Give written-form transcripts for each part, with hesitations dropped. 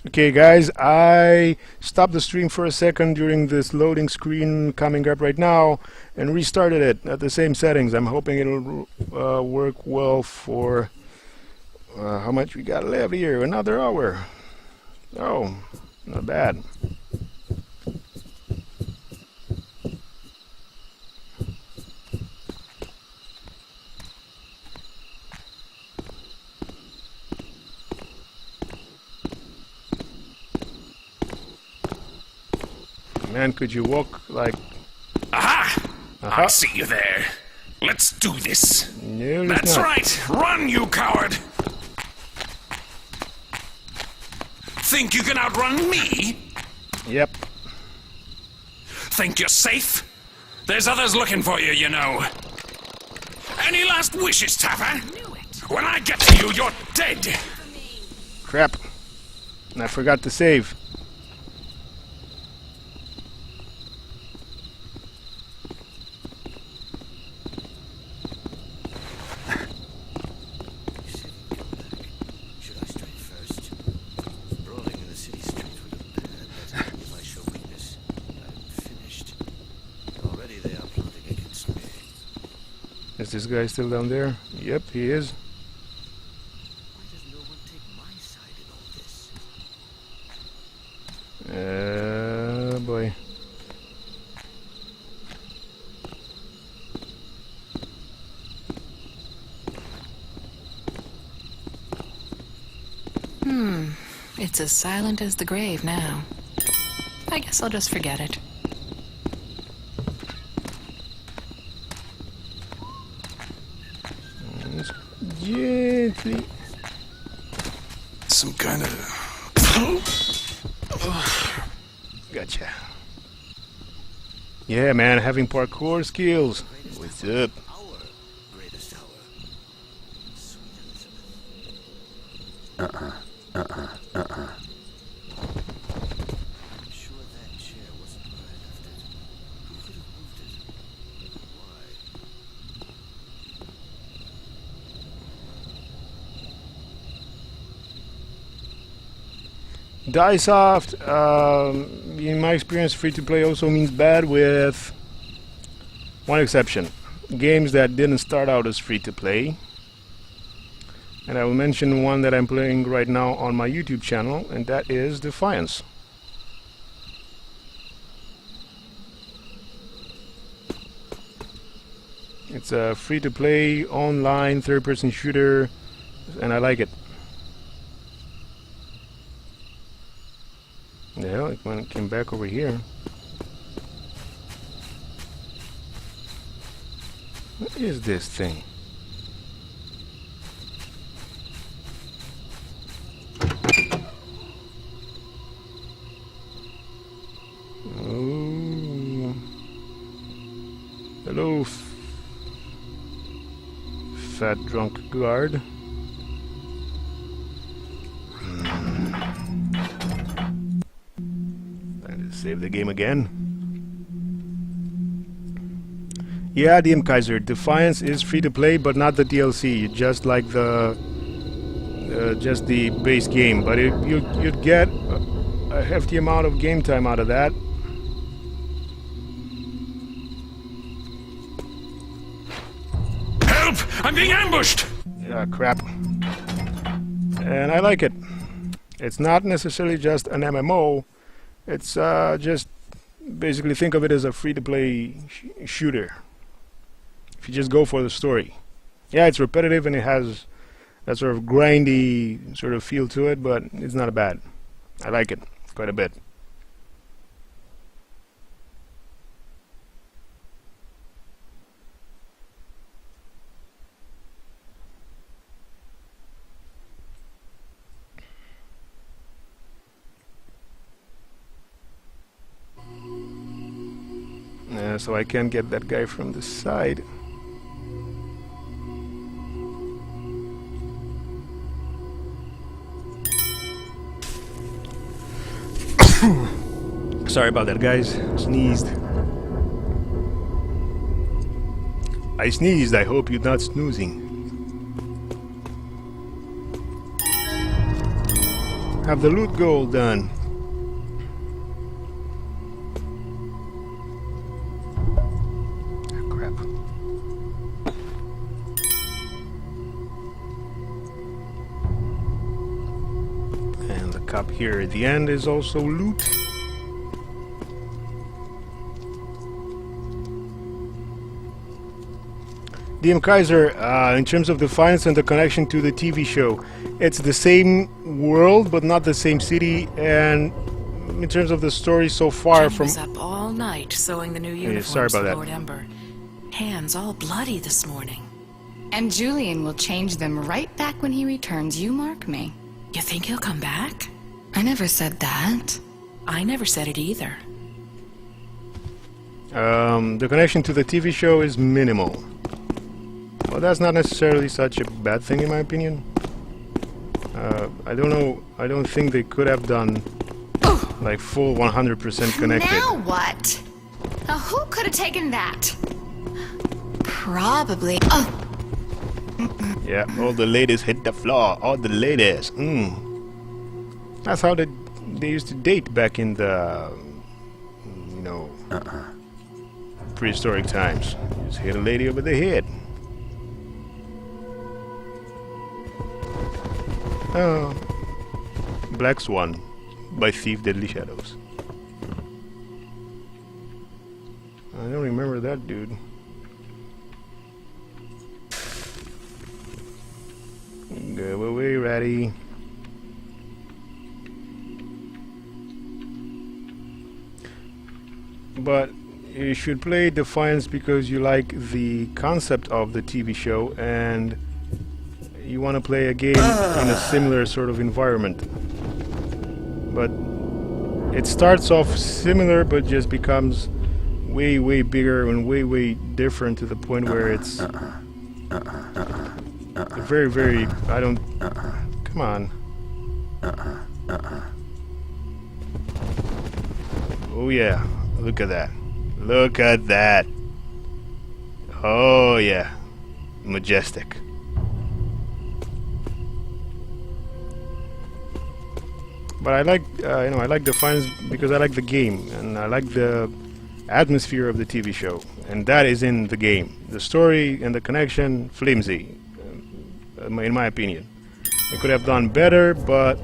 Okay guys, I stopped the stream for a second during this loading screen coming up right now and restarted it at the same settings. I'm hoping it'll work well for how much we got left here. Another hour. Oh, not bad. Man, could you walk like... Aha! I see you there. Let's do this. No, that's right. Run, you coward. Think you can outrun me? Yep. Think you're safe? There's others looking for you, you know. Any last wishes, Taffer? When I get to you, you're dead. Crap. And I forgot to save. Is this guy still down there? Yep, he is. Why does no one take my side in all this? Boy. It's as silent as the grave now. I guess I'll just forget it. Gently. Some kind of... Gotcha. Yeah, man, having parkour skills. What's up? Our greatest hour. Sweet Elizabeth. I'm sure that chair wasn't where I left it. Who could have moved it? Why? Diesoft, in my experience, free-to-play also means bad with one exception. Games that didn't start out as free-to-play. And I will mention one that I'm playing right now on my YouTube channel, and that is Defiance. It's a free-to-play, online, third-person shooter, and I like it. The hell, it came back over here. What is this thing? Oh. Hello, fat drunk guard. Save the game again. Yeah, DM Kaiser, Defiance is free to play, but not the DLC. Just like the just the base game. But you'd get a hefty amount of game time out of that. Help! I'm being ambushed! Yeah, crap. And I like it. It's not necessarily just an MMO. It's just basically think of it as a free-to-play shooter. If you just go for the story. Yeah, it's repetitive and it has that sort of grindy sort of feel to it, but it's not bad. I like it quite a bit. So I can get that guy from the side. Sorry about that, guys. Sneezed. I sneezed. I hope you're not snoozing. have the loot goal done. Ah, crap. And the cup here at the end is also loot. DM Kaiser, in terms of Defiance and the connection to the TV show, it's the same world but not the same city, and in terms of the story so far Jenny from... was up all night sewing the new uniforms sorry about for that. Lord Ember. Hands all bloody this morning. And Julian will change them right back when he returns, you mark me. You think he'll come back? I never said that. I never said it either. The connection to the TV show is minimal. Well, that's not necessarily such a bad thing in my opinion. I don't know, I don't think they could have done like full 100% connected. Now what? Now who could have taken that? Probably. Oh, Yeah, all the ladies hit the floor, all the ladies. That's how they used to date back in the, you know, prehistoric times. You just hit a lady over the head. Oh, Black Swan by Thief Deadly Shadows. I don't remember that dude. Go away, ratty. But you should play Defiance because you like the concept of the TV show and you want to play a game in a similar sort of environment. But it starts off similar but just becomes way, way bigger and way, way different to the point where it's very, very... I don't... Come on. Oh yeah, look at that. Look at that. Oh yeah, majestic. But I like, I like Defiance because I like the game and I like the atmosphere of the TV show, and that is in the game. The story and the connection, flimsy, in my opinion. It could have done better, but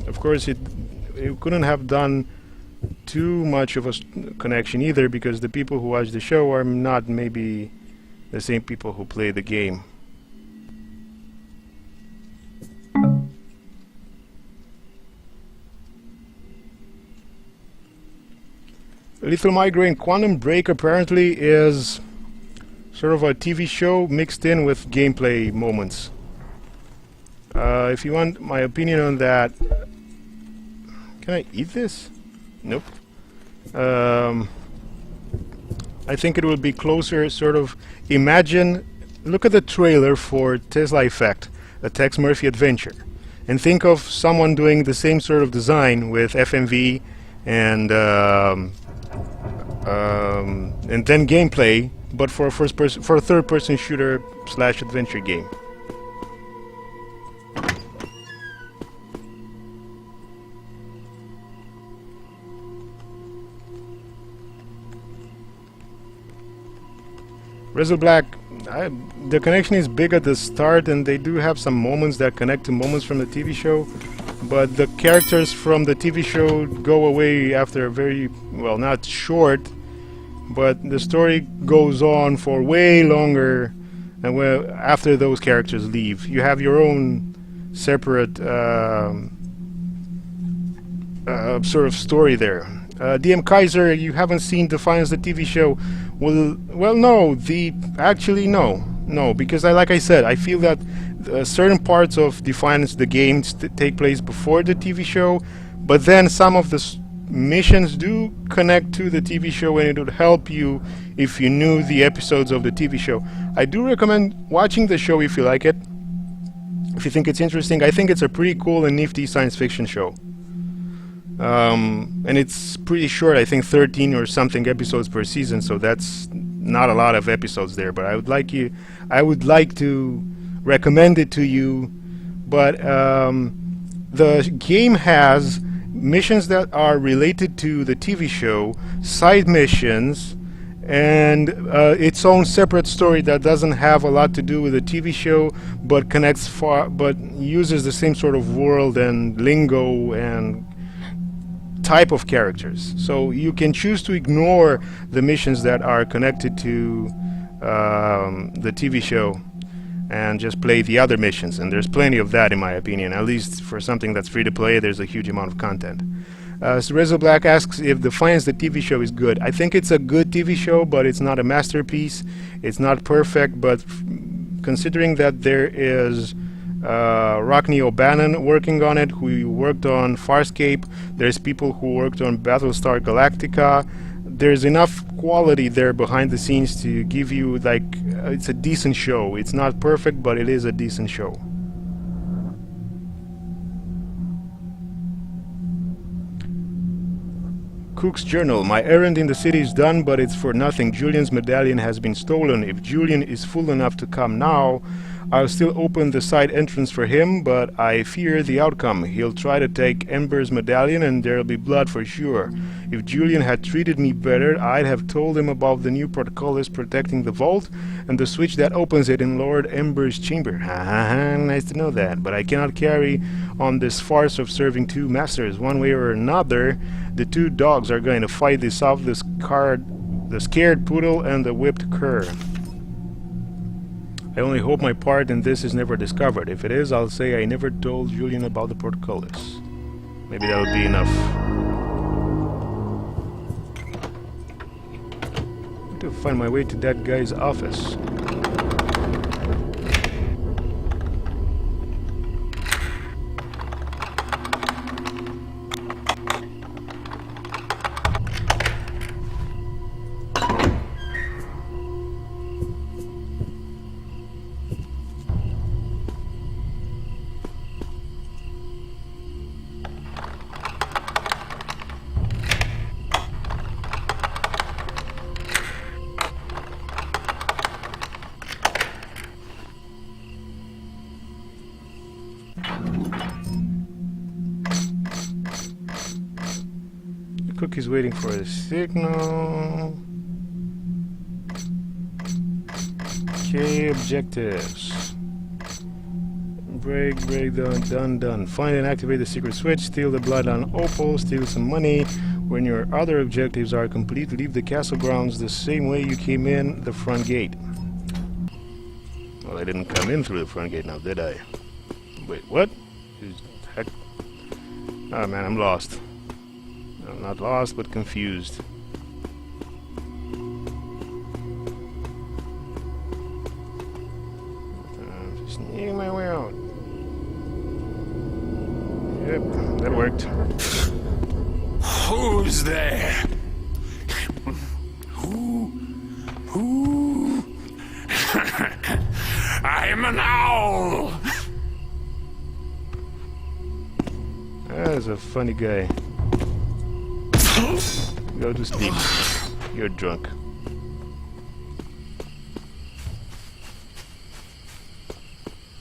of course it couldn't have done too much of a connection either, because the people who watch the show are not maybe the same people who play the game. Lethal Migraine Quantum Break apparently is sort of a TV show mixed in with gameplay moments. If you want my opinion on that... Can I eat this? Nope. I think it will be closer, sort of... Imagine... Look at the trailer for Tesla Effect, a Tex Murphy adventure, and think of someone doing the same sort of design with FMV and then gameplay, but for a third-person shooter / adventure game. Rizzle Black, the connection is big at the start, and they do have some moments that connect to moments from the TV show, but the characters from the TV show go away after a very, well, not short, but the story goes on for way longer and after those characters leave. You have your own separate sort of story there. DM Kaiser, you haven't seen Defiance the TV show. Well, no. Actually, no, because like I said, I feel that certain parts of Defiance, the game, take place before the TV show, but then some of the missions do connect to the TV show, and it would help you if you knew the episodes of the TV show. I do recommend watching the show if you like it, if you think it's interesting. I think it's a pretty cool and nifty science fiction show. And it's pretty short, I think 13 or something episodes per season, so that's not a lot of episodes there, but I would like to recommend it to you, but the game has missions that are related to the TV show, side missions, and its own separate story that doesn't have a lot to do with the TV show, but connects but uses the same sort of world and lingo and type of characters. So you can choose to ignore the missions that are connected to the TV show and just play the other missions, and there's plenty of that in my opinion. At least for something that's free to play, there's a huge amount of content. Cerezo Black asks if Defiance the TV show is good. I think it's a good TV show, but it's not a masterpiece. It's not perfect, but considering that there is Rockney O'Bannon working on it, who worked on Farscape, there's people who worked on Battlestar Galactica, there's enough quality there behind the scenes to give you, like, it's a decent show. It's not perfect, but it is a decent show. Cook's Journal. My errand in the city is done, but it's for nothing. Julian's medallion has been stolen. If Julian is fool enough to come now, I'll still open the side entrance for him, but I fear the outcome. He'll try to take Ember's medallion and there'll be blood for sure. If Julian had treated me better, I'd have told him about the new protocols protecting the vault and the switch that opens it in Lord Ember's chamber. Haha, nice to know that, but I cannot carry on this farce of serving two masters. One way or another, the two dogs are going to fight this off, the scared poodle and the whipped cur. I only hope my part in this is never discovered. If it is, I'll say I never told Julian about the protocols. Maybe that would be enough. I need to find my way to that guy's office. Cookie's waiting for a signal. Okay, objectives. Break, done. Find and activate the secret switch, steal the bloodline opal, steal some money. When your other objectives are complete, leave the castle grounds the same way you came in the front gate. Well, I didn't come in through the front gate now, did I? Wait, what? Heck? Oh man, I'm lost. I'm not lost, but confused. I'm just sneaking my way out. Yep, that worked. Who's there? Who? I'm an owl! That's a funny guy. Go to sleep. You're drunk.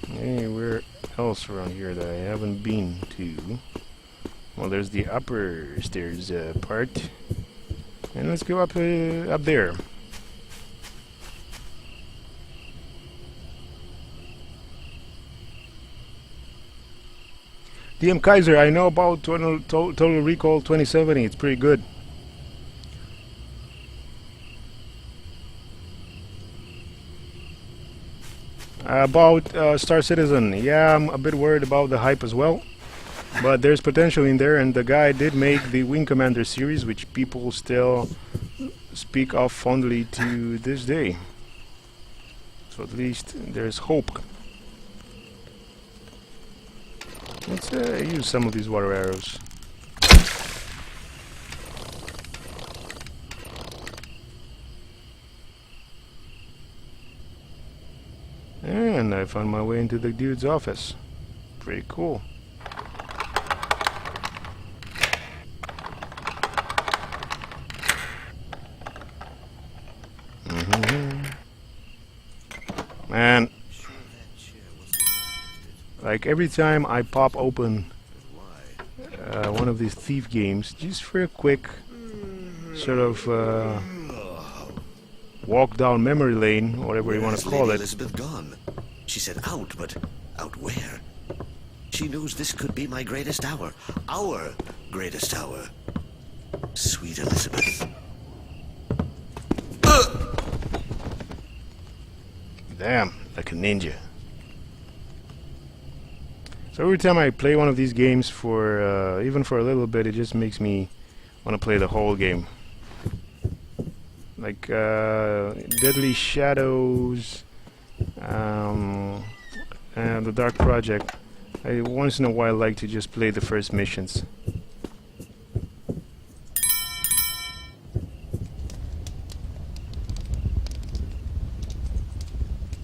Hey, where else around here that I haven't been to? Well, there's the upper stairs part. And let's go up there. DM Kaiser, I know about Total Recall 2070. It's pretty good. About Star Citizen, yeah, I'm a bit worried about the hype as well. But there's potential in there, and the guy did make the Wing Commander series, which people still speak of fondly to this day. So at least there's hope. Let's use some of these water arrows. And I found my way into the dude's office. Pretty cool. Man, like every time I pop open one of these thief games, just for a quick sort of walk down memory lane, whatever you want to call Lady it. Elizabeth gone. She said out, but out where? She knows this could be my greatest hour. Our greatest hour. Sweet Elizabeth. Damn, like a ninja. So every time I play one of these games for even for a little bit, it just makes me want to play the whole game. Like Deadly Shadows and The Dark Project. I once in a while like to just play the first missions.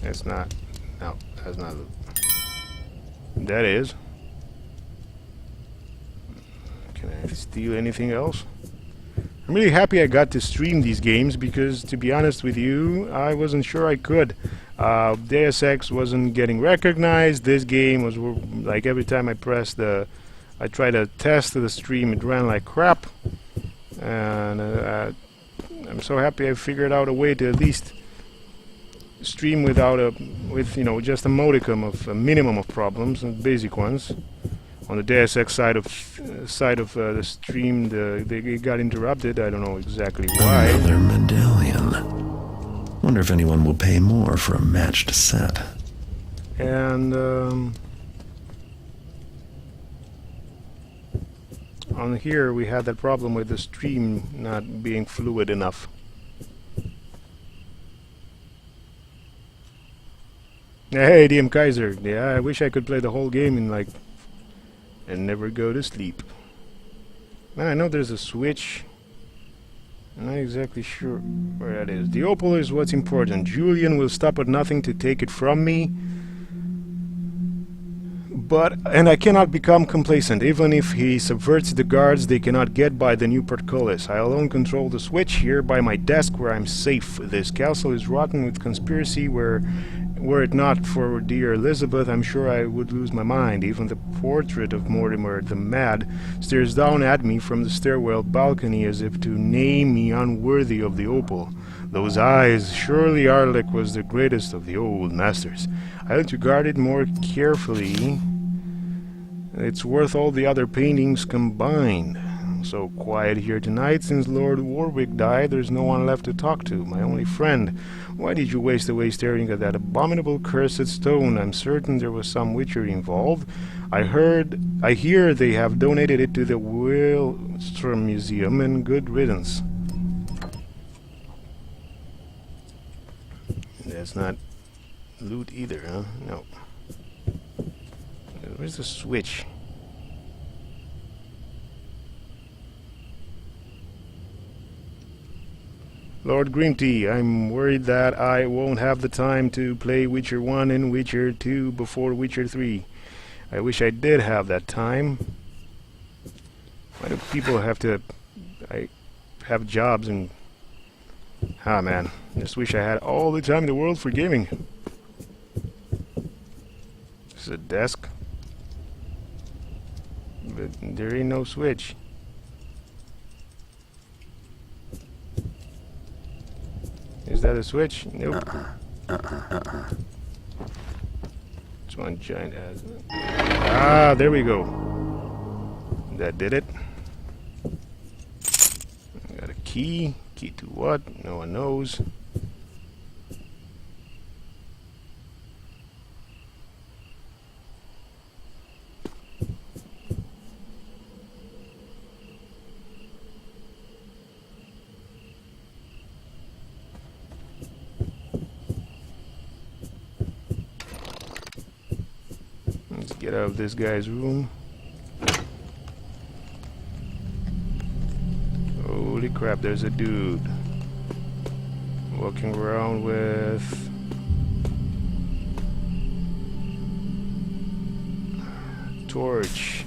It's not. No, that's not loot. That is. Can I steal anything else? I'm really happy I got to stream these games because, to be honest with you, I wasn't sure I could. Deus Ex wasn't getting recognized. This game was like every time I pressed I tried to test the stream, it ran like crap. And I'm so happy I figured out a way to at least stream with just a modicum of a minimum of problems and basic ones. On the Deus Ex side of the stream, they got interrupted. I don't know exactly why. Another medallion. Wonder if anyone will pay more for a matched set. And on here we had that problem with the stream not being fluid enough. Hey, DM Kaiser. Yeah, I wish I could play the whole game and never go to sleep. Man, I know there's a switch. I'm not exactly sure where that is. The opal is what's important. Julian will stop at nothing to take it from me. And I cannot become complacent. Even if he subverts the guards, they cannot get by the new portcullis. I alone control the switch here by my desk where I'm safe. This castle is rotten with conspiracy were it not for dear Elizabeth, I'm sure I would lose my mind. Even the portrait of Mortimer the Mad stares down at me from the stairwell balcony as if to name me unworthy of the opal. Those eyes, surely Arlek was the greatest of the old masters. I had to guard it more carefully. It's worth all the other paintings combined. So quiet here tonight. Since Lord Warwick died, there's no one left to talk to. My only friend. Why did you waste away staring at that abominable cursed stone? I'm certain there was some witchery involved. I hear they have donated it to the Whalestrom Museum, and good riddance. That's not loot either, huh? No. Where's the switch? Lord Green Tea, I'm worried that I won't have the time to play Witcher 1 and Witcher 2 before Witcher 3. I wish I did have that time. Why do people have to have jobs and... Ah man, just wish I had all the time in the world for gaming. This is a desk. But there ain't no switch. Is that a switch? Nope. It's one giant ass. Ah, there we go. That did it. Got a key. Key to what? No one knows. Let's get out of this guy's room. Holy crap, there's a dude walking around with torch.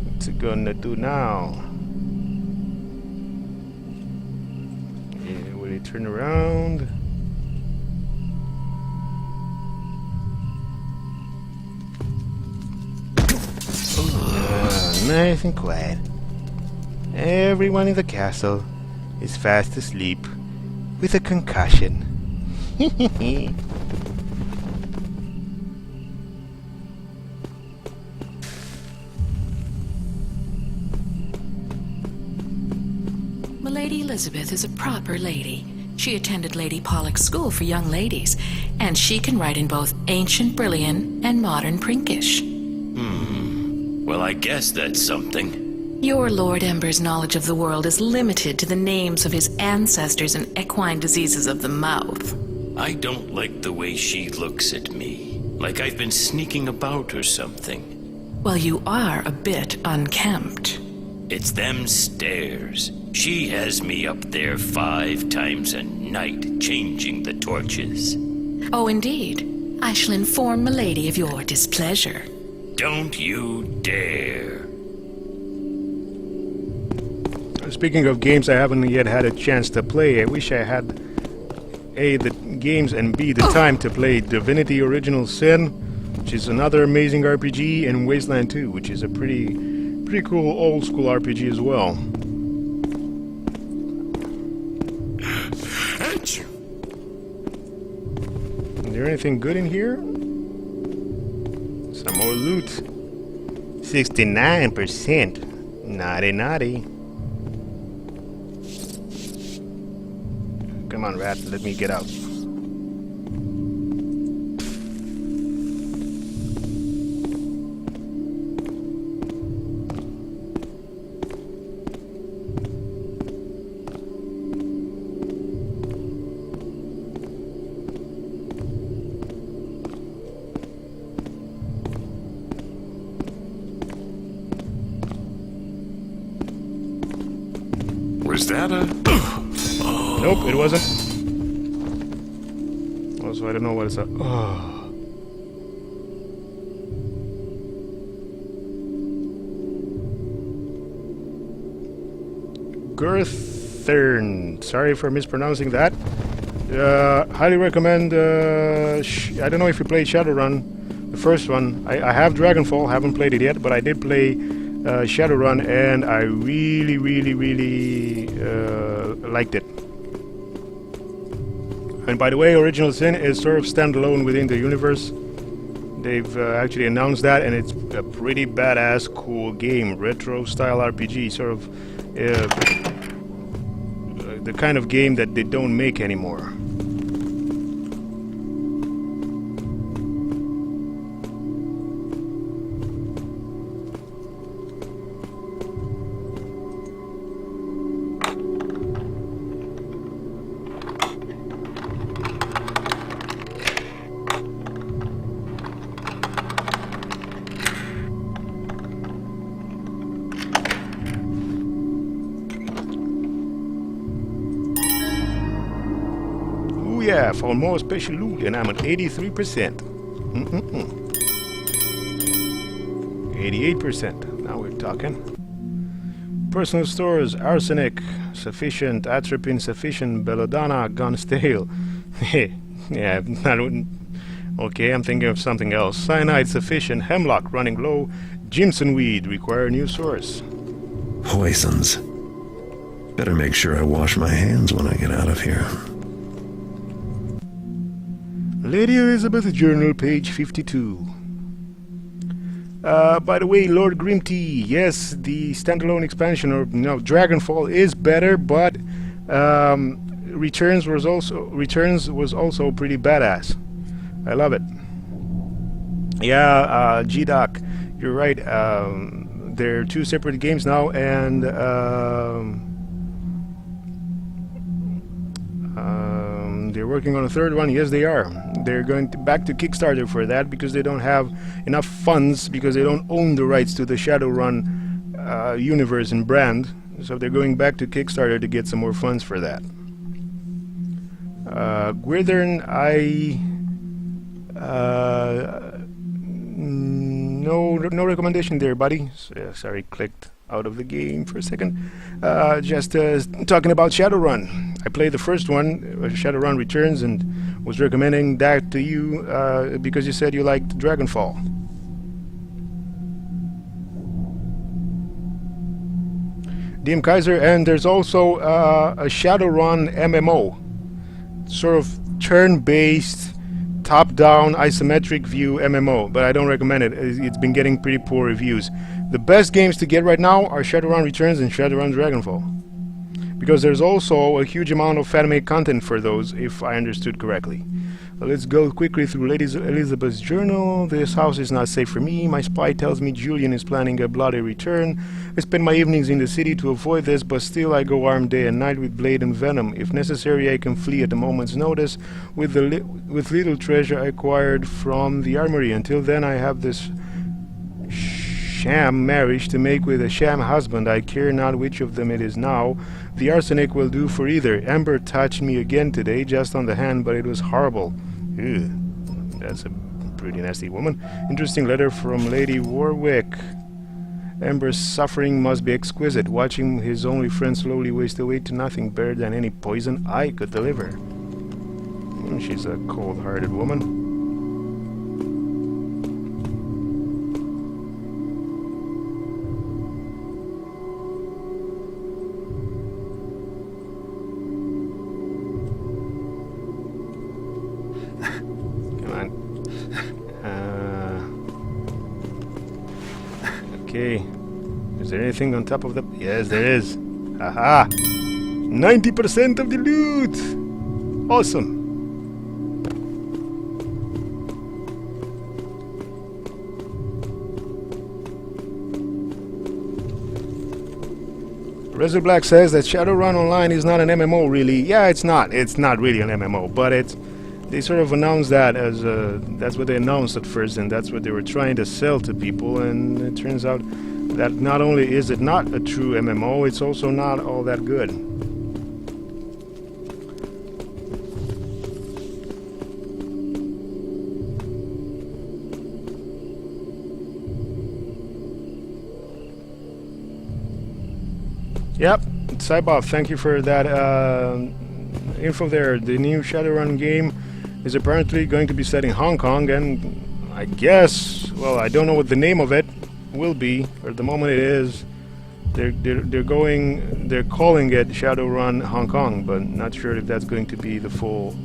What's it gonna do now? Yeah, will he turn around? nice and quiet. Everyone in the castle is fast asleep with a concussion. Milady Elizabeth is a proper lady. She attended Lady Pollock's school for young ladies, and she can write in both ancient Brillian and modern Prinkish. Well, I guess that's something. Your Lord Ember's knowledge of the world is limited to the names of his ancestors and equine diseases of the mouth. I don't like the way she looks at me. Like I've been sneaking about or something. Well, you are a bit unkempt. It's them stairs. She has me up there 5 times a night, changing the torches. Oh, indeed. I shall inform Milady of your displeasure. Don't you dare. Speaking of games I haven't yet had a chance to play, I wish I had A, the games, and B, the time to play Divinity Original Sin, which is another amazing RPG, and Wasteland 2, which is a pretty cool old school RPG as well. Is there anything good in here? Some more loot. 69%. Naughty, naughty. Come on, rat, let me get out. Was that a... Nope, it wasn't. Also, I don't know what it's a... Girthern. Sorry for mispronouncing that. Highly recommend... I don't know if you played Shadowrun, the first one. I have Dragonfall, haven't played it yet, but I did play Shadowrun, and I really liked it. And by the way, Original Sin is sort of standalone within the universe. They've actually announced that, and it's a pretty badass, cool game. Retro-style RPG, sort of the kind of game that they don't make anymore. Yeah, for more special loot, and I'm at 83%. 88%. Now we're talking. Personal stores, arsenic sufficient, atropine sufficient, belladonna gone stale. Yeah, okay, I'm thinking of something else. Cyanide sufficient, hemlock running low, Jimson weed require new source. Poisons. Better make sure I wash my hands when I get out of here. Lady Elizabeth Journal, page 52. By the way, Lord Grimty, yes, the standalone expansion, or Dragonfall is better, but Returns was also pretty badass. I love it. Yeah, G-Doc, you're right. They're two separate games now, and they're working on a third one. Yes, they are. They're going back to Kickstarter for that because they don't have enough funds, because they don't own the rights to the Shadowrun universe and brand. So they're going back to Kickstarter to get some more funds for that. Gwithern, no recommendation there, buddy. Sorry, clicked out of the game for a second. Just talking about Shadowrun. I played the first one, Shadowrun Returns, and was recommending that to you because you said you liked Dragonfall. DM Kaiser, and there's also a Shadowrun MMO, sort of turn-based, top-down, isometric view MMO, but I don't recommend it. It's been getting pretty poor reviews. The best games to get right now are Shadowrun Returns and Shadowrun Dragonfall, because there's also a huge amount of anime content for those, if I understood correctly. Let's go quickly through Lady Elizabeth's journal. This house is not safe for me. My spy tells me Julian is planning a bloody return. I spend my evenings in the city to avoid this, but still I go armed day and night with blade and venom. If necessary, I can flee at a moment's notice with little treasure I acquired from the armory. Until then, I have this sham marriage to make with a sham husband. I care not which of them it is now. The arsenic will do for either. Amber touched me again today, just on the hand, but it was horrible. Ew, that's a pretty nasty woman. Interesting letter from Lady Warwick. Amber's suffering must be exquisite. Watching his only friend slowly waste away to nothing, better than any poison I could deliver. She's a cold-hearted woman. Okay, is there anything on top of the... Yes, there is. Haha! 90% of the loot! Awesome! Rezo Black says that Shadowrun Online is not an MMO, really. Yeah, it's not. It's not really an MMO, but it's... They sort of announced that as that's what they announced at first, and that's what they were trying to sell to people, and it turns out that not only is it not a true MMO, it's also not all that good. Yep, Cybob, thank you for that info there. The new Shadowrun game is apparently going to be set in Hong Kong, and I guess, well, I don't know what the name of it will be, or at the moment it is. They're calling it Shadowrun Hong Kong, but not sure if that's going to be the full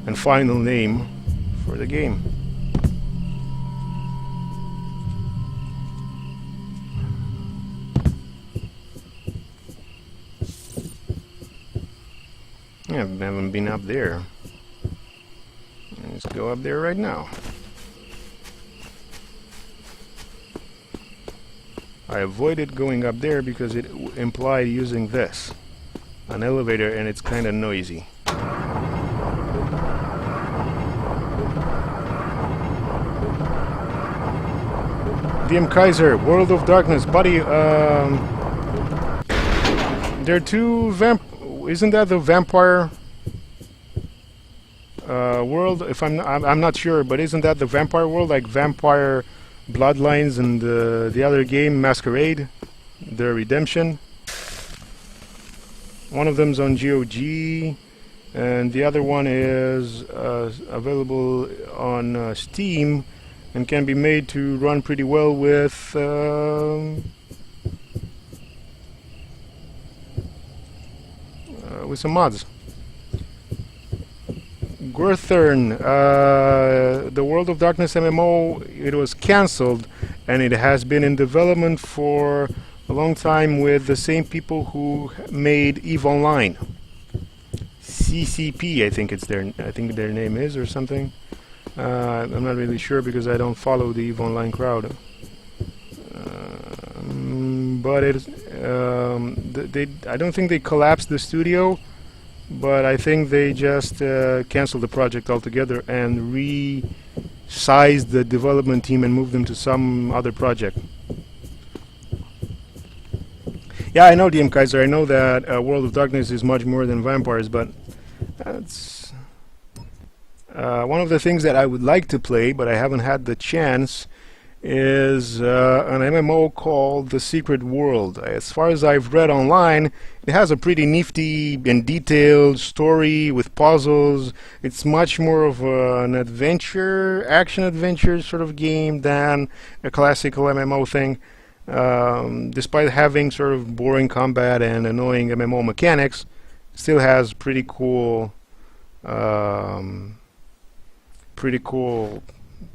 and final name for the game. I haven't been up there. Let's go up there right now. I avoided going up there because it implied using this, an elevator, and it's kind of noisy. DM Kaiser, World of Darkness, buddy. There are two Isn't that the vampire world? If I'm not sure, but isn't that the vampire world, like Vampire Bloodlines and the other game Masquerade, The Redemption? One of them's on GOG, and the other one is available on Steam and can be made to run pretty well with some mods. Gurthern, the World of Darkness MMO, it was cancelled, and it has been in development for a long time with the same people who made EVE Online. CCP, I think their name is, or something. I'm not really sure because I don't follow the EVE Online crowd. But it is, I don't think they collapsed the studio, but I think they just canceled the project altogether and resized the development team and moved them to some other project. Yeah, I know, DM Kaiser, I know that World of Darkness is much more than vampires, but that's one of the things that I would like to play, but I haven't had the chance, is an MMO called The Secret World. As far as I've read online, it has a pretty nifty and detailed story with puzzles. It's much more of an adventure, action-adventure sort of game than a classical MMO thing. despite having sort of boring combat and annoying MMO mechanics, still has pretty cool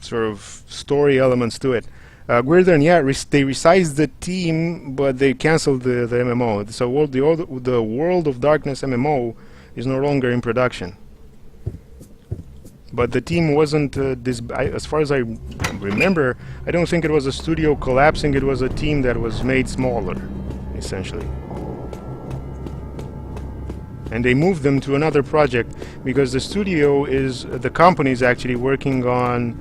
sort of story elements to it. Weirder than yeah, they resized the team, but they canceled the MMO. So the World of Darkness MMO is no longer in production. But the team wasn't as far as I remember, I don't think it was a studio collapsing. It was a team that was made smaller, essentially. And they moved them to another project because the company is actually working on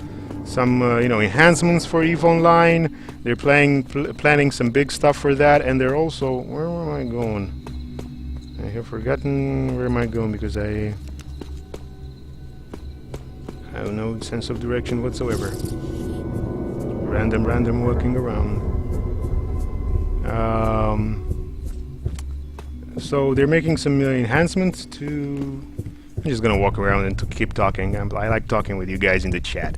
some enhancements for EVE Online. They're planning some big stuff for that, and they're also, where am I going? I have forgotten where am I going because I have no sense of direction whatsoever. Random walking around. So they're making some enhancements to... I'm just gonna walk around and keep talking. I like talking with you guys in the chat.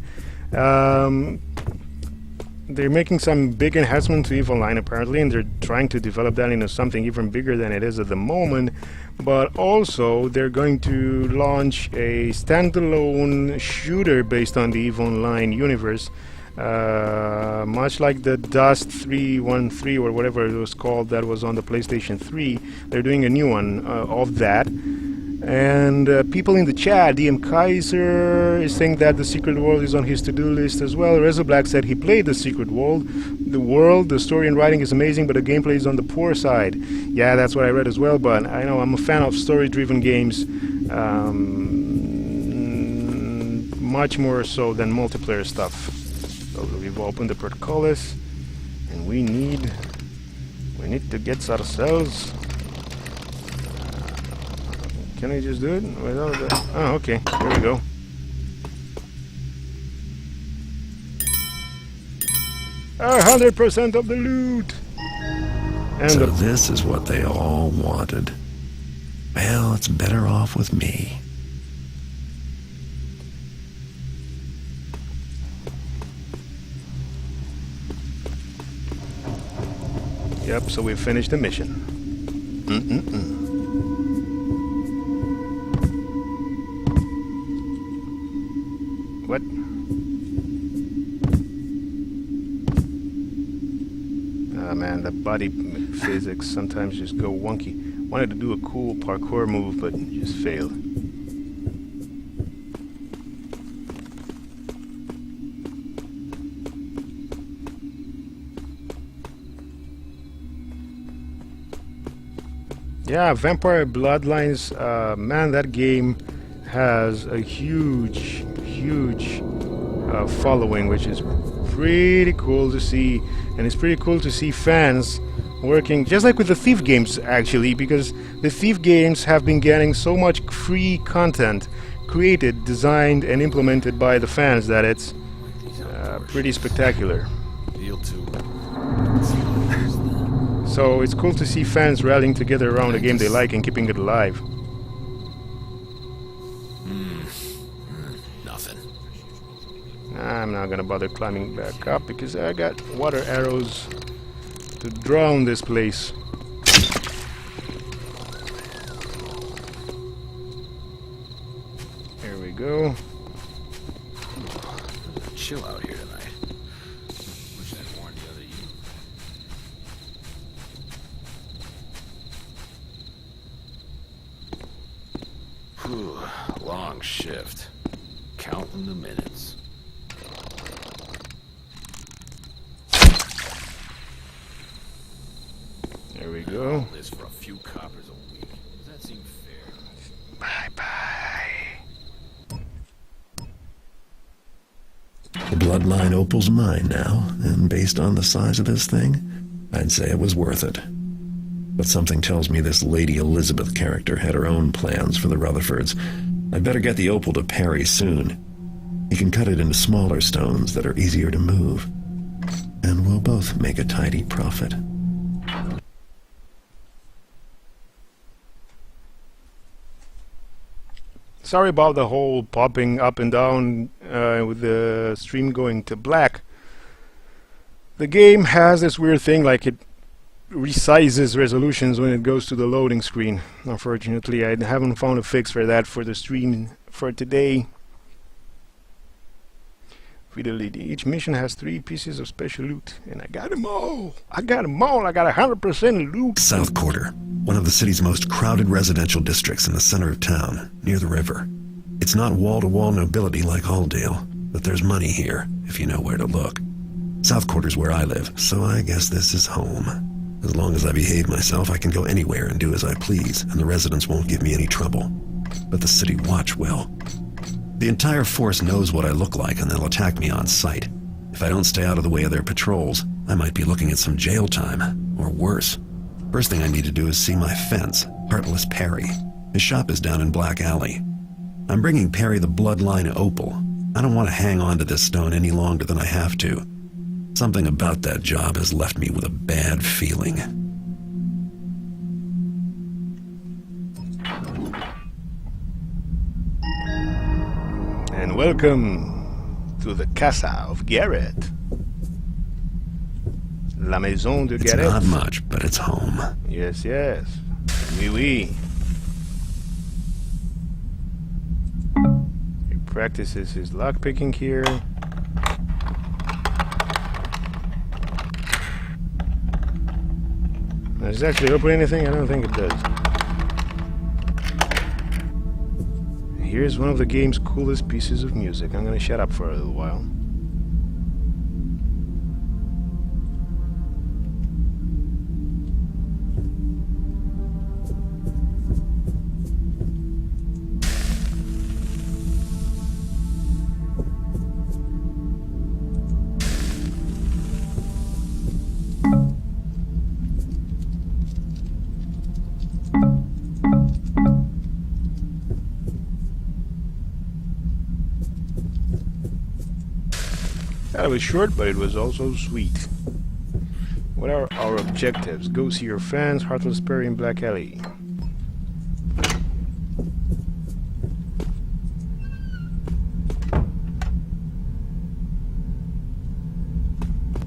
They're making some big enhancement to EVE Online apparently, and they're trying to develop that into something even bigger than it is at the moment. But also they're going to launch a standalone shooter based on the EVE Online universe, much like the Dust 313 or whatever it was called that was on the PlayStation 3. They're doing a new one of that. And people in the chat, DM Kaiser is saying that the Secret World is on his to-do list as well. Rezo Black said he played the Secret World. The story and writing is amazing, but the gameplay is on the poor side. Yeah, that's what I read as well, but I know I'm a fan of story-driven games, much more so than multiplayer stuff. So we've opened the portcullis, and we need to get ourselves... Can I just do it without that? Oh, okay. Here we go. Ah, 100% of the loot! And so this is what they all wanted. Well, it's better off with me. Yep, so we've finished the mission. What? Ah man, the body physics sometimes just go wonky. Wanted to do a cool parkour move, but just failed. Yeah, Vampire Bloodlines, man, that game has a huge following, which is pretty cool to see. And it's pretty cool to see fans working, just like with the Thief games actually, because the Thief games have been getting so much free content created, designed, and implemented by the fans that it's pretty spectacular. So it's cool to see fans rallying together around a game they like and keeping it alive. Nothing. I'm not gonna bother climbing back up because I got water arrows to drown this place. There we go. Chill out here tonight. Wish I'd warned the other you. Whew, long shift. Counting the minutes. There we go. All this for a few coppers a week. Does that seem fair? Bye-bye. The bloodline opal's mine now, and based on the size of this thing, I'd say it was worth it. But something tells me this Lady Elizabeth character had her own plans for the Rutherfords. I'd better get the opal to Perry soon. He can cut it into smaller stones that are easier to move. And we'll both make a tidy profit. Sorry about the whole popping up and down with the stream going to black. The game has this weird thing, like it resizes resolutions when it goes to the loading screen. Unfortunately, I haven't found a fix for that for the stream for today. Each mission has 3 pieces of special loot, and I got them all. I got 100% loot. South Quarter, one of the city's most crowded residential districts in the center of town, near the river. It's not wall-to-wall nobility like Alldale, but there's money here, if you know where to look. South Quarter's where I live, so I guess this is home. As long as I behave myself, I can go anywhere and do as I please, and the residents won't give me any trouble. But the city watch will. The entire force knows what I look like, and they'll attack me on sight. If I don't stay out of the way of their patrols, I might be looking at some jail time, or worse. First thing I need to do is see my fence, Heartless Perry. His shop is down in Black Alley. I'm bringing Perry the Bloodline Opal. I don't want to hang on to this stone any longer than I have to. Something about that job has left me with a bad feeling. And welcome to the Casa of Garrett. La Maison de Garrett. It's not much, but it's home. Yes, yes. Oui, oui. He practices his lockpicking here. Does it actually open anything? I don't think it does. Here's one of the game's coolest pieces of music. I'm gonna shut up for a little while. That was short, but it was also sweet. What are our objectives? Go see your fans, Heartless Perry in Black Alley.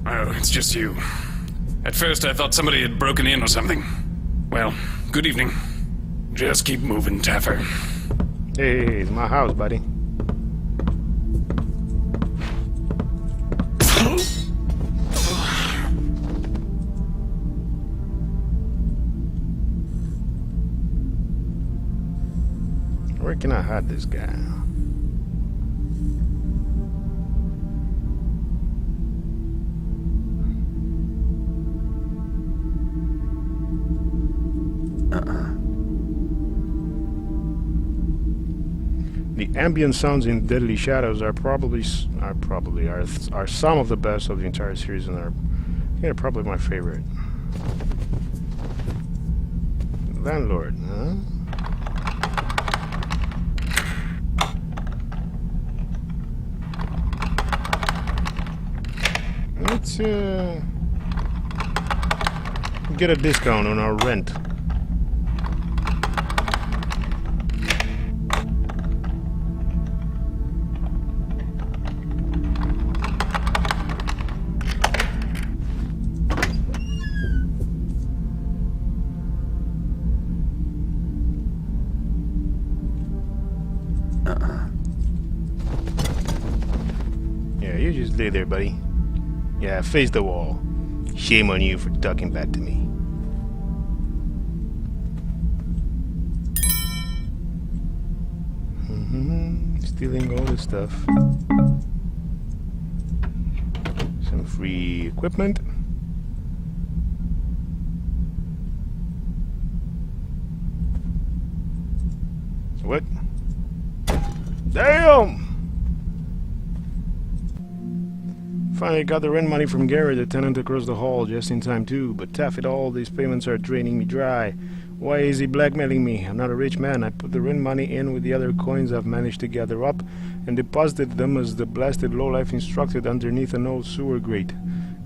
Oh, it's just you. At first I thought somebody had broken in or something. Well, good evening. Just keep moving, Taffer. Hey, it's my house, buddy. Where can I hide this guy? The ambient sounds in Deadly Shadows are probably some of the best of the entire series, and are probably my favorite. Landlord, huh? Let's get a discount on our rent. Yeah, you just lay there, buddy. Yeah, face the wall. Shame on you for talking back to me. Stealing all this stuff. Some free equipment. What? Damn! Finally got the rent money from Gary, the tenant across the hall, just in time too. But tough it all, these payments are draining me dry. Why is he blackmailing me? I'm not a rich man. I put the rent money in with the other coins I've managed to gather up and deposited them as the blasted lowlife instructed underneath an old sewer grate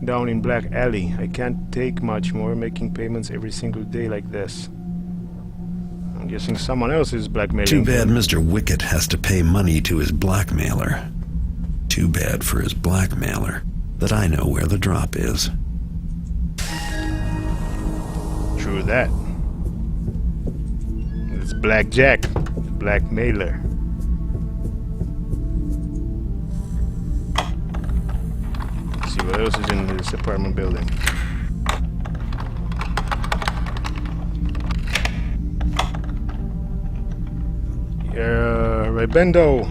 down in Black Alley. I can't take much more making payments every single day like this. I'm guessing someone else is blackmailing. Too bad Mr. Wicket has to pay money to his blackmailer. Too bad for his blackmailer. that I know where the drop is. True that. It's Blackjack, blackmailer. Let's see what else is in this apartment building. Rebendo,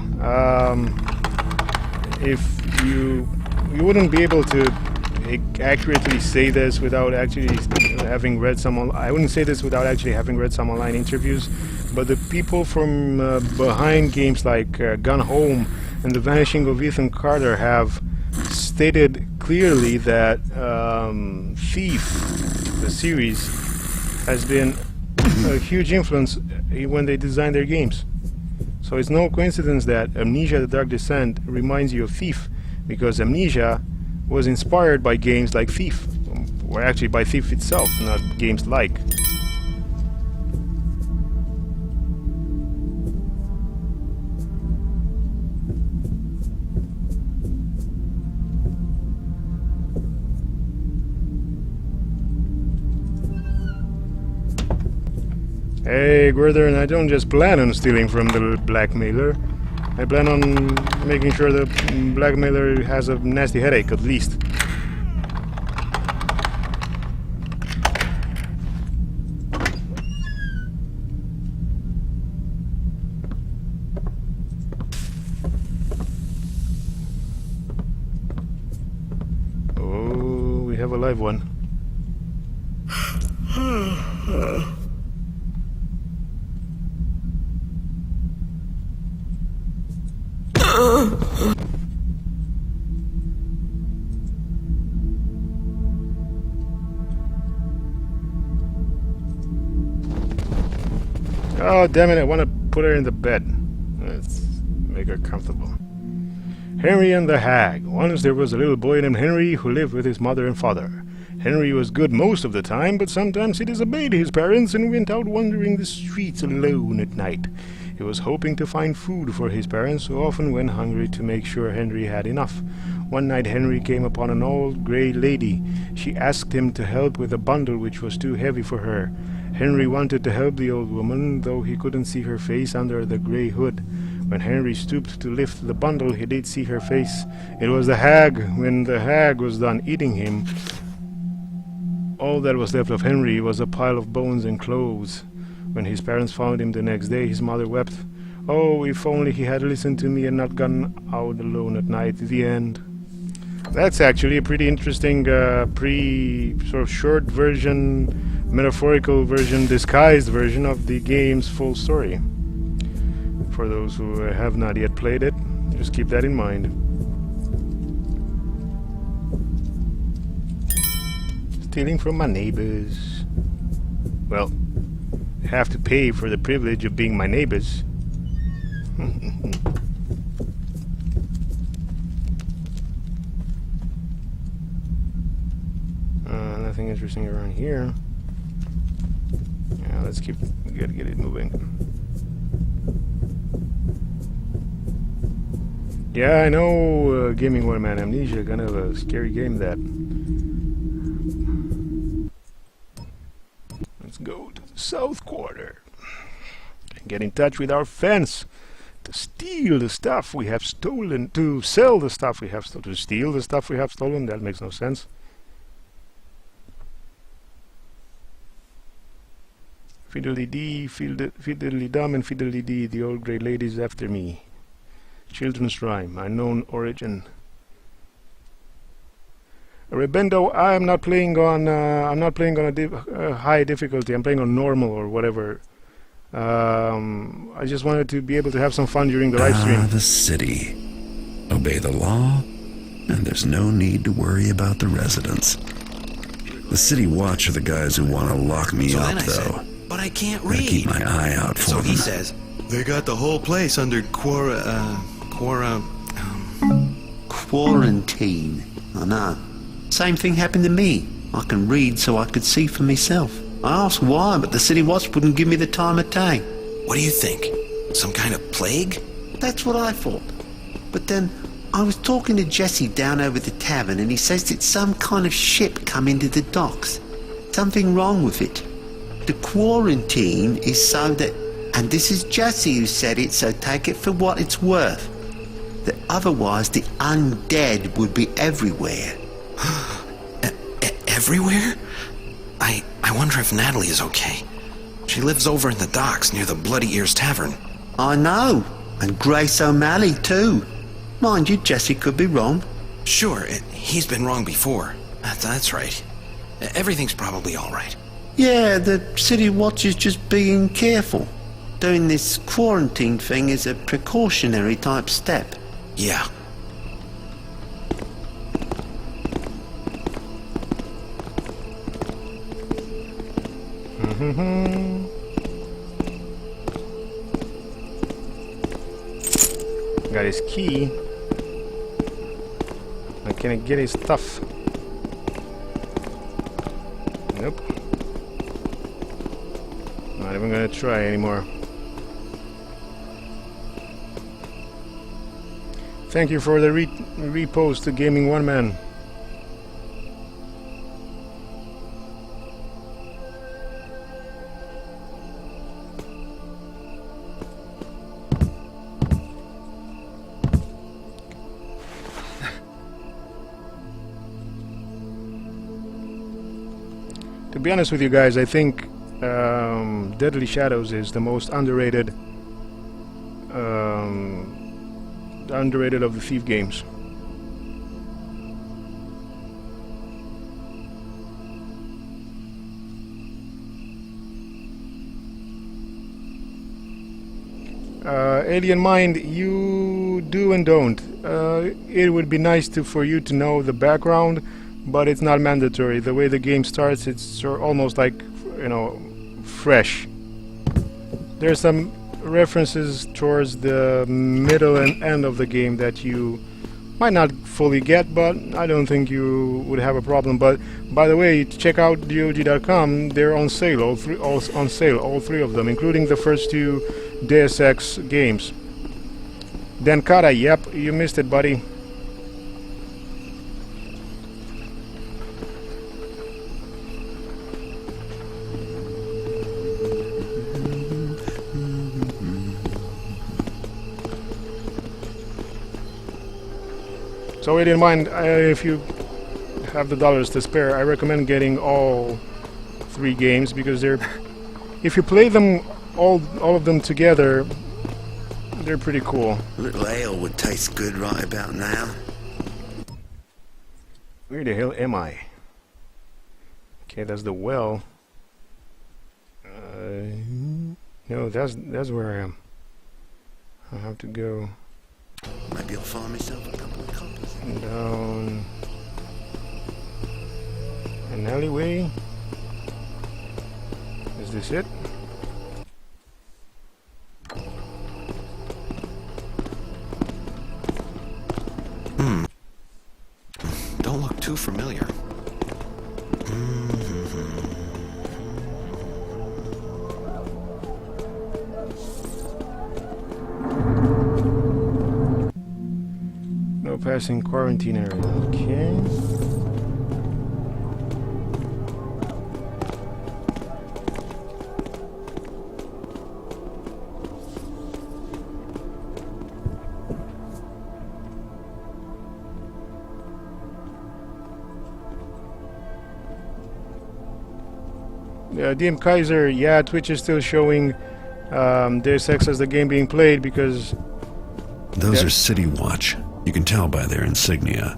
if you wouldn't be able to accurately say this without actually having read some. I wouldn't say this without actually having read some online interviews. But the people from behind games like Gone Home and The Vanishing of Ethan Carter have stated clearly that Thief, the series, has been a huge influence when they design their games. So it's no coincidence that Amnesia: The Dark Descent reminds you of Thief, because Amnesia was inspired by games like Thief, or actually by Thief itself, not games like. Hey, Gwerther, I don't just plan on stealing from the blackmailer. I plan on making sure the blackmailer has a nasty headache, at least. Oh, we have a live one. Oh, damn it, I want to put her in the bed. Let's make her comfortable. Henry and the Hag. Once there was a little boy named Henry who lived with his mother and father. Henry was good most of the time, but sometimes he disobeyed his parents and went out wandering the streets alone at night. He was hoping to find food for his parents, who often went hungry to make sure Henry had enough. One night Henry came upon an old grey lady. She asked him to help with a bundle which was too heavy for her. Henry wanted to help the old woman, though he couldn't see her face under the grey hood. When Henry stooped to lift the bundle, he did see her face. It was the hag. When the hag was done eating him, all that was left of Henry was a pile of bones and clothes. When his parents found him the next day, his mother wept. Oh, if only he had listened to me and not gone out alone at night. The end. That's actually a pretty interesting sort of short version, metaphorical version, disguised version of the game's full story. For those who have not yet played it, just keep that in mind. Stealing from my neighbors. Well, I have to pay for the privilege of being my neighbors. Nothing interesting around here. Yeah, let's keep. We gotta get it moving. Yeah, I know. Gaming One Man Amnesia, kind of a scary game. That. Let's go to the South Quarter and get in touch with our fans to steal the stuff we have stolen. To sell the stuff we have stolen. To steal the stuff we have stolen. That makes no sense. Fiddly-dee, fiddly-dum, and fiddly-dee, the old grey lady's after me. Children's rhyme, unknown origin. Rebendo, I'm not playing on a high difficulty. I'm playing on normal or whatever. I just wanted to be able to have some fun during the live stream. The city. Obey the law, and there's no need to worry about the residents. The city watch are the guys who want to lock me up, though. But I can't Gotta read. keep my eye out for So them. he says, They got the whole place under Quarantine. I know. Same thing happened to me. I can read so I could see for myself. I asked why, but the city watch wouldn't give me the time of day. what do you think? Some kind of plague? That's what I thought. But then I was talking to Jesse down over the tavern, and he says it's some kind of ship come into the docks. Something wrong with it. The quarantine is so that, and this is Jesse who said it, so take it for what it's worth, that otherwise the undead would be everywhere. Everywhere? I wonder if Natalie is okay. She lives over in the docks near the Bloody Ears Tavern. I know, and Grace O'Malley too. Mind you, Jesse could be wrong. Sure, he's been wrong before. That's right. Everything's probably all right. Yeah, the City Watch is just being careful. Doing this quarantine thing is a precautionary type step. Yeah. Got his key. Now can I get his stuff? Nope. Not even gonna try anymore. Thank you for the repost to Gaming One Man. To be honest with you guys, I think Deadly Shadows is the most underrated of the Thief games. Alien Mind, you do and don't. It would be nice for you to know the background, but it's not mandatory. The way the game starts, it's almost like, you know, fresh. There's some references towards the middle and end of the game that you might not fully get, but I don't think you would have a problem. But by the way, check out GOG.com. They're on sale, all three of them, including the first two Deus Ex games. Dankara, yep, you missed it, buddy. So Alien Mind, if you have the dollars to spare, I recommend getting all three games, because they're, if you play them all of them together, they're pretty cool. A little ale would taste good right about now. Where the hell am I? Okay, that's the well. No, that's where I am. I have to go Maybe I'll find myself a couple of coppers. down an alleyway. Is this it? Don't look too familiar. No passing quarantine area. Okay. DM Kaiser, yeah, Twitch is still showing Deus Ex as the game being played because... Those are City Watch. You can tell by their insignia.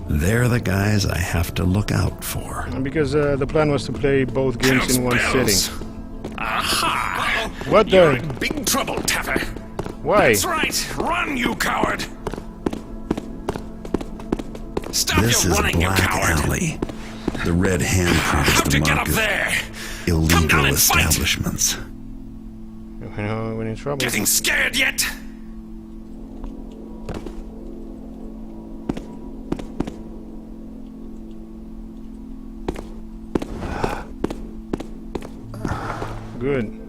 They're the guys I have to look out for. Because the plan was to play both games House in one bells. sitting. Aha! What You're the... in big trouble, Taffer. Why? That's right. Run, you coward. Stop This your is running, you Black coward. Alley. The Red Handprint How'd is you the get mark up of there? Come illegal down and fight. establishments. You know, when in trouble. Getting scared yet?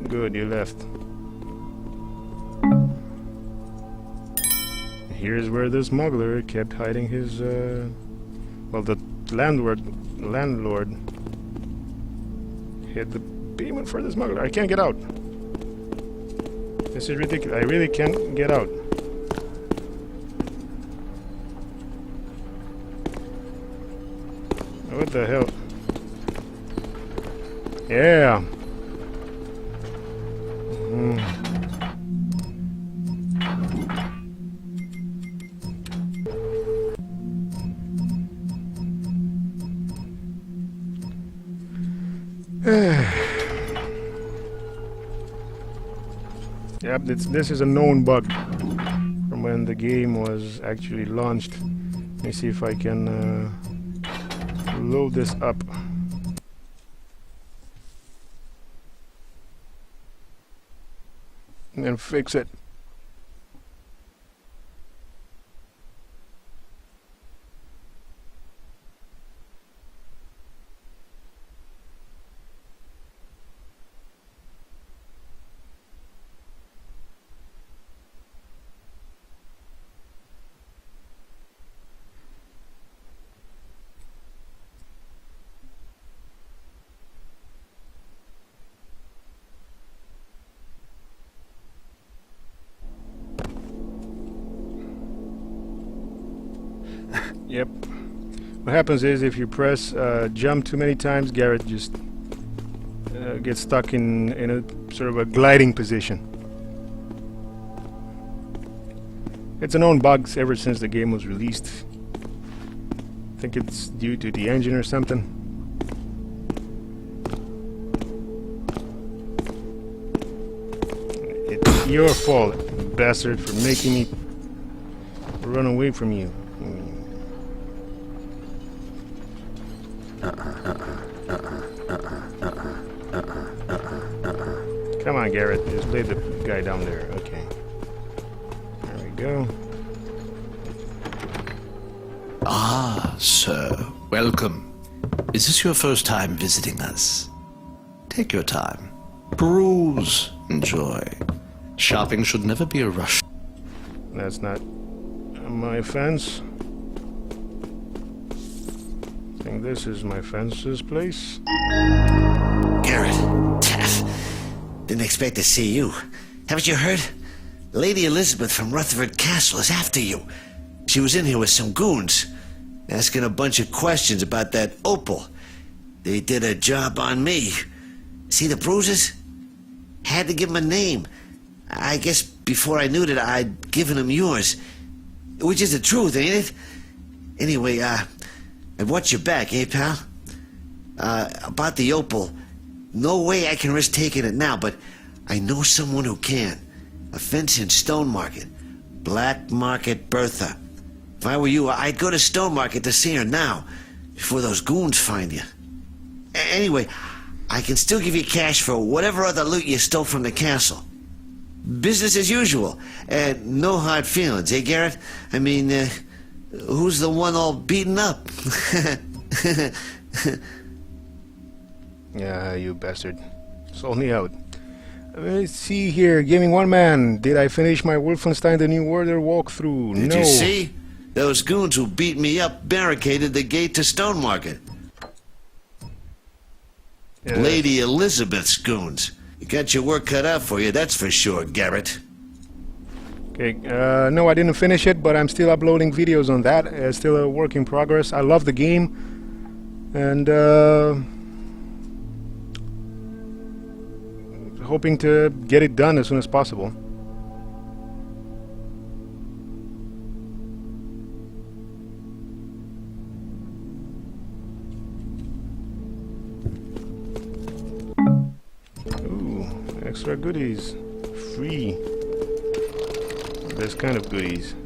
Good, you left. here's where the smuggler kept hiding his, well, the landlord hid the payment for the smuggler. I can't get out. This is ridiculous. I really can't get out. What the hell? Yeah. Yep, this is a known bug from when the game was actually launched. Let me see if I can load this up. And fix it. Yep. What happens is if you press jump too many times, Garrett just gets stuck in a sort of a gliding position. It's a known bug ever since the game was released. I think it's due to the engine or something. It's your fault, bastard, for making me run away from you. Come on, Garrett. Just leave the guy down there. Okay. There we go. Ah, sir. Welcome. Is this your first time visiting us? Take your time. Peruse. Enjoy. Shopping should never be a rush. That's not my fence. I think this is my fence's place. Garrett. Didn't expect to see you. Haven't you heard? Lady Elizabeth from Rutherford Castle is after you. She was in here with some goons, asking a bunch of questions about that opal. They did a job on me. See the bruises? Had to give him a name. I guess before I knew that I'd given him yours. Which is the truth, ain't it? Anyway, I've watched your back, eh, pal? About the opal. No way I can risk taking it now, but I know someone who can. A fence in Stone Market. Black Market Bertha. If I were you, I'd go to Stone Market to see her now, before those goons find you. Anyway, I can still give you cash for whatever other loot you stole from the castle. Business as usual. No hard feelings, eh, Garrett? I mean, who's the one all beaten up? Yeah, you bastard. Sold me out. Let's see here. Gaming One Man. Did I finish my Wolfenstein The New Order walkthrough? Did no. you see? Those goons who beat me up barricaded the gate to Stone Market. Yeah. Lady Elizabeth's goons. You got your work cut out for you, that's for sure, Garrett. Okay, no, I didn't finish it, but I'm still uploading videos on that. It's still a work in progress. I love the game. And, hoping to get it done as soon as possible. Ooh, extra goodies. Free. This kind of goodies.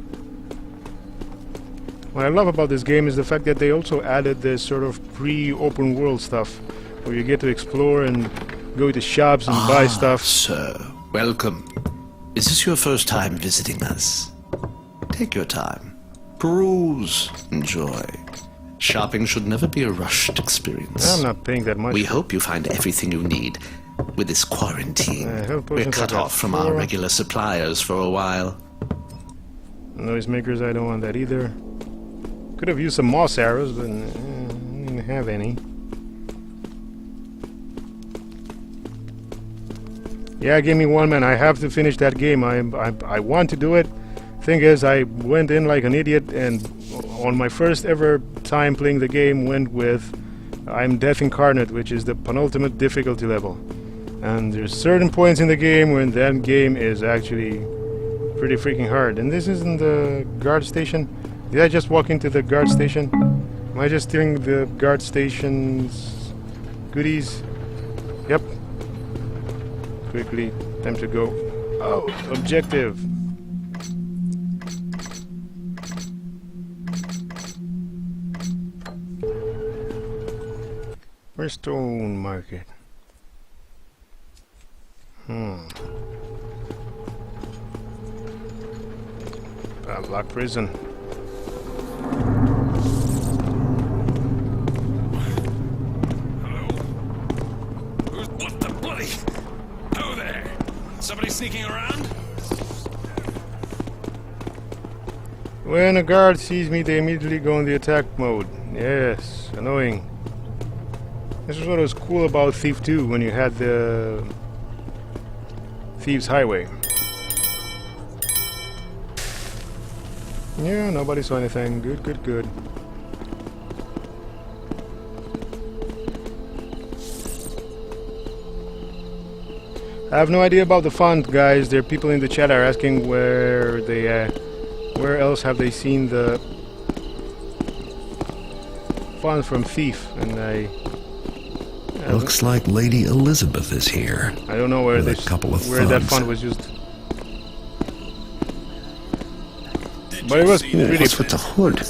What I love about this game is the fact that they also added this sort of pre-open world stuff where you get to explore and go to shops and buy stuff. Sir, welcome. Is this your first time visiting us? Take your time. Peruse. Enjoy. Shopping should never be a rushed experience. I'm not paying that much. We hope you find everything you need. With this quarantine, we're cut off from our regular suppliers for a while. Noisemakers, I don't want that either. Could have used some moss arrows, but didn't have any. Yeah, give me one, man. I have to finish that game. I want to do it. Thing is, I went in like an idiot, and on my first ever time playing the game, went with I'm Death Incarnate, which is the penultimate difficulty level. And there's certain points in the game when that game is actually pretty freaking hard. And this isn't the guard station. Did I just walk into the guard station? Am I just stealing the guard station's goodies? Yep. Quickly, time to go. Oh, objective. Where's Stone Market? Padlock Prison. What the bloody... Oh, there. Somebody sneaking around? When a guard sees me, they immediately go in the attack mode. Yes, annoying. This is what was cool about Thief 2 when you had the Thieves Highway. Yeah, nobody saw anything. Good, good, good. I have no idea about the font, guys. There are people in the chat are asking where else have they seen the font from Thief, and I Looks like Lady Elizabeth is here. I don't know where this, where that font was used. But it was really... What's with the hood?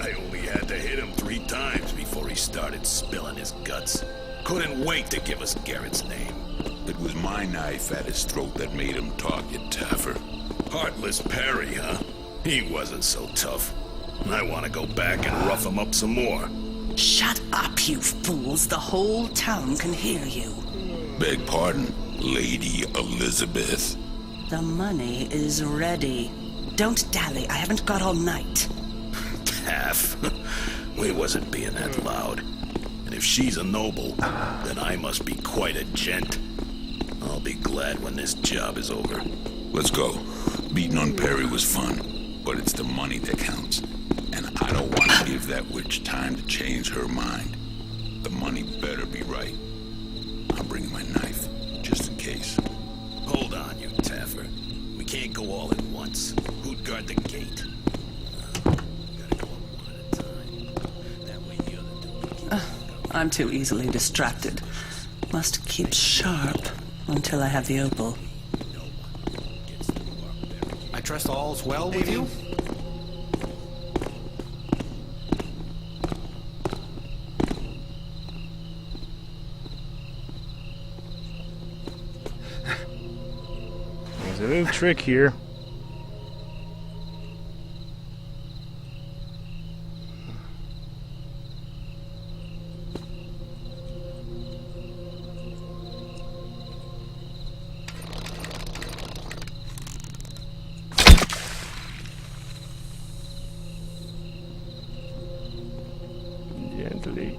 I only had to hit him 3 times before he started spilling his guts. Couldn't wait to give us Garrett's name. It was my knife at his throat that made him talk, you taffer. Heartless Perry, huh? He wasn't so tough. I want to go back and rough him up some more. Shut up, you fools. The whole town can hear you. Beg pardon, Lady Elizabeth. The money is ready. Don't dally. I haven't got all night. Taff. We wasn't being that loud. And if she's a noble, then I must be quite a gent. I'll be glad when this job is over. Let's go. Beating on Perry was fun, but it's the money that counts. And I don't want to give that witch time to change her mind. The money better be right. I'm bringing my knife, just in case. Hold on, you Taffer. We can't go all at once. Who'd guard the gate? Gotta go up one at a time. That way the other two... I'm too easily distracted. Must keep sharp until I have the opal. I trust all's well with you? There's a little trick here. Gently.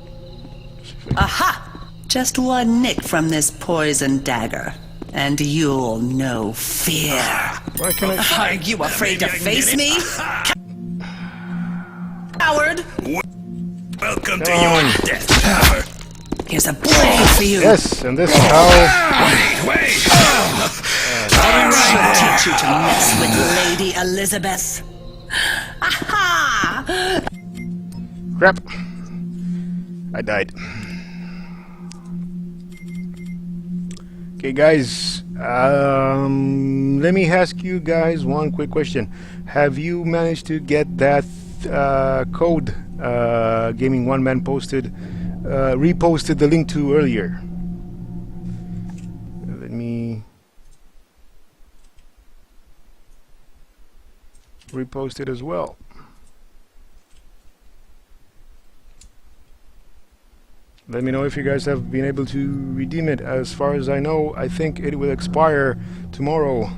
Aha! Just one nick from this poison dagger, and you'll know fear. Why can I... Are you afraid to face me? Coward! Welcome to your death, Taffer. Here's a blade for you. Yes, and this is how... Wait! I'll teach you to mess with Lady Elizabeth. Aha! Crap. I died. Okay, guys. Let me ask you guys one quick question. Have you managed to get that code Gaming One Man posted, reposted the link to earlier? Let me repost it as well. Let me know if you guys have been able to redeem it. As far as I know, I think it will expire tomorrow.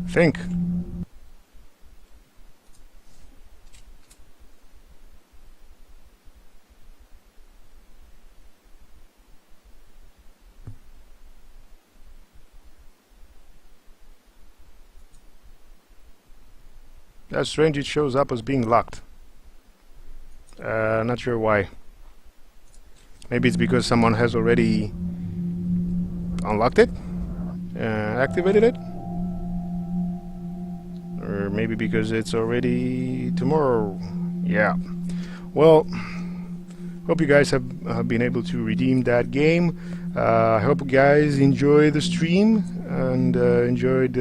Think. That's strange, it shows up as being locked. Not sure why. Maybe it's because someone has already unlocked it? Activated it? Or maybe because it's already tomorrow. Yeah. Well, hope you guys have been able to redeem that game. I hope you guys enjoy the stream and enjoyed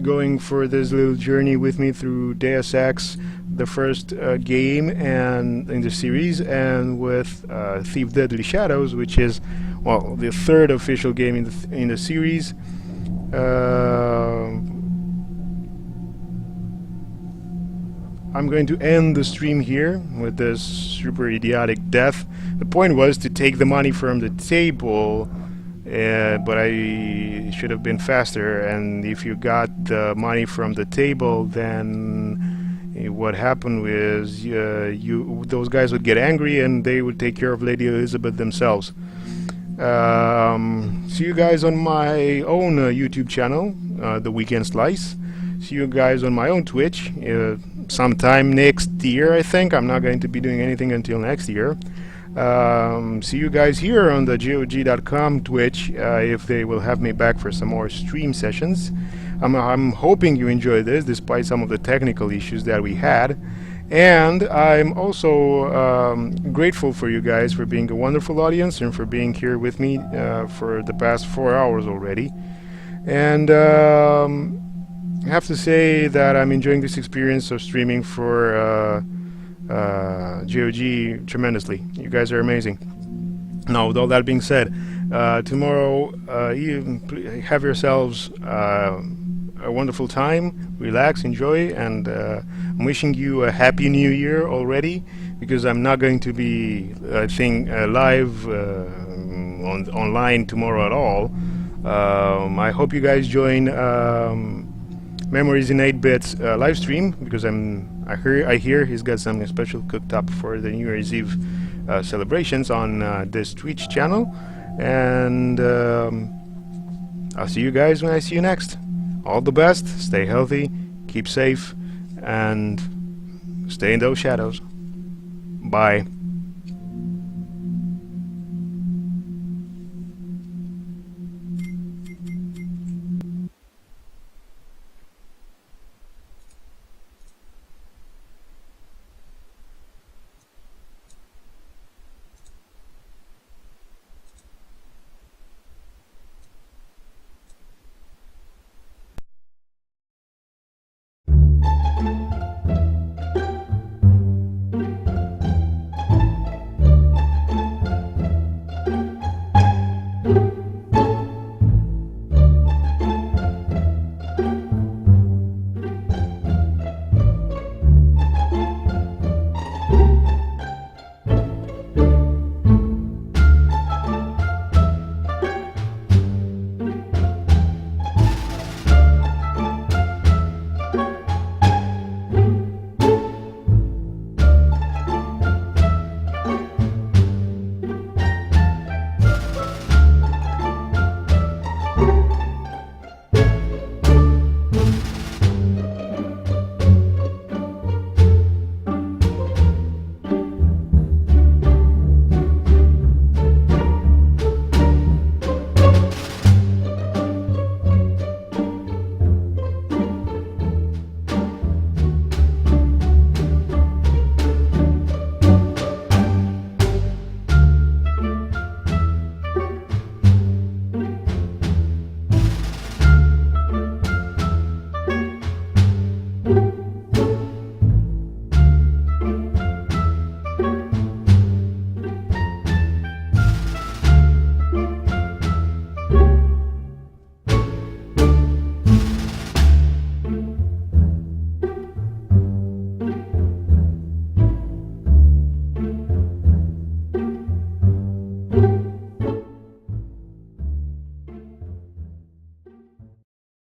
going for this little journey with me through Deus Ex, the first game and in the series, and with Thief Deadly Shadows, which is, well, the third official game in the series. I'm going to end the stream here with this super idiotic death. The point was to take the money from the table, but I should have been faster, and if you got the money from the table, then what happened was those guys would get angry and they would take care of Lady Elizabeth themselves. See you guys on my own YouTube channel, The Weekend Slice. See you guys on my own Twitch sometime next year, I think. I'm not going to be doing anything until next year. See you guys here on the GOG.com Twitch if they will have me back for some more stream sessions. I'm hoping you enjoyed this despite some of the technical issues that we had. And I'm also grateful for you guys for being a wonderful audience and for being here with me for the past 4 hours already. And I have to say that I'm enjoying this experience of streaming for GOG tremendously. You guys are amazing. Now, with all that being said, tomorrow you have yourselves a wonderful time, relax, enjoy, and I'm wishing you a happy new year already, because I'm not going to be, I think, live online tomorrow at all. I hope you guys join Memories in 8-Bits live stream, because I hear he's got something special cooked up for the New Year's Eve celebrations on this Twitch channel. And I'll see you guys when I see you next. All the best, stay healthy, keep safe, and stay in those shadows. Bye. you